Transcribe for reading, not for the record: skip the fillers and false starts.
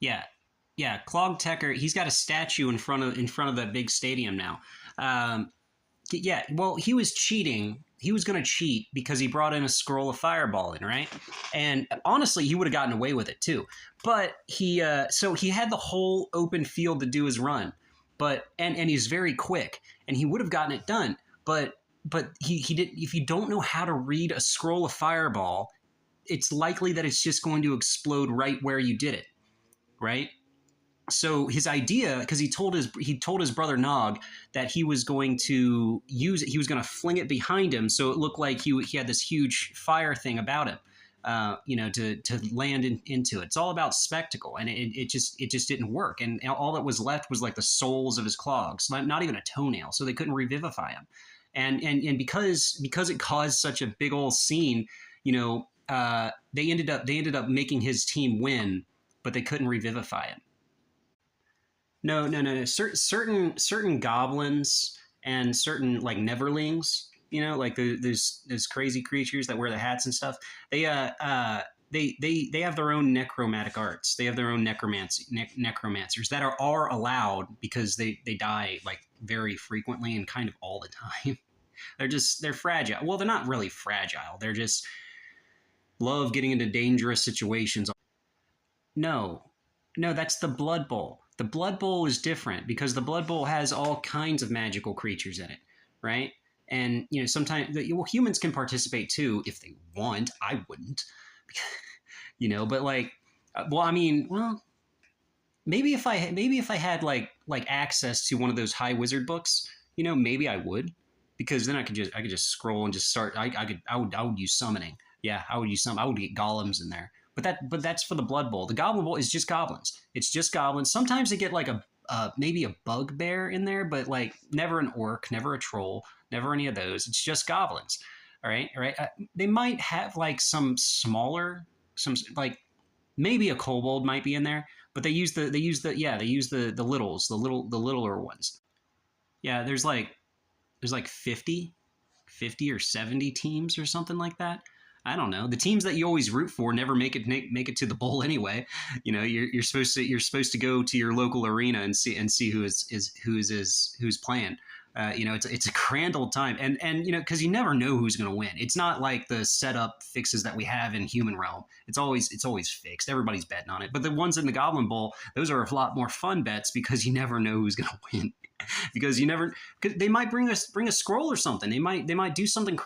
Yeah, yeah. Clog Tecker, he's got a statue in front of that big stadium now. Um, yeah, well, he was cheating. He was going to cheat because he brought in a scroll of fireball in, right? And honestly, he would have gotten away with it too. But so he had the whole open field to do his run, but and he's very quick, and he would have gotten it done. But he did. If you don't know how to read a scroll of fireball, it's likely that it's just going to explode right where you did it, right? So his idea, because he told his brother Nog that he was going to use it, he was going to fling it behind him, so it looked like he had this huge fire thing about him, to land into it. It's all about spectacle, and it just didn't work, and all that was left was like the soles of his clogs, not even a toenail, so they couldn't revivify him, and because it caused such a big old scene, they ended up making his team win, but they couldn't revivify him. No, no, no, no. Certain goblins and certain like Neverlings, like those crazy creatures that wear the hats and stuff. They have their own necromantic arts. They have their own necromancers that are allowed because they die like very frequently and kind of all the time. They're fragile. Well, they're not really fragile. They're just love getting into dangerous situations. No, no, that's the Blood Bowl. The Blood Bowl is different because the Blood Bowl has all kinds of magical creatures in it, right? And sometimes well, humans can participate too if they want. I wouldn't, but like, well, I mean, well, maybe if I had like access to one of those high wizard books, maybe I would, because then I could just scroll and just start. I would use summoning. Yeah, I would use some. I would get golems in there. But that's for the Blood Bowl. The Goblin Bowl is just goblins. It's just goblins. Sometimes they get like maybe a bugbear in there, but like never an orc, never a troll, never any of those. It's just goblins. All right. They might have like some like maybe a kobold might be in there, but they use the the littler ones. Yeah, there's like 50 or 70 teams or something like that. I don't know. The teams that you always root for never make it to the bowl anyway. You're supposed to go to your local arena and see who's playing. It's a grand old time, and because you never know who's going to win. It's not like the setup fixes that we have in Human Realm. It's always fixed. Everybody's betting on it. But the ones in the Goblin Bowl, those are a lot more fun bets because you never know who's going to win. Because you never, cause they might bring a scroll or something. They might do something crazy.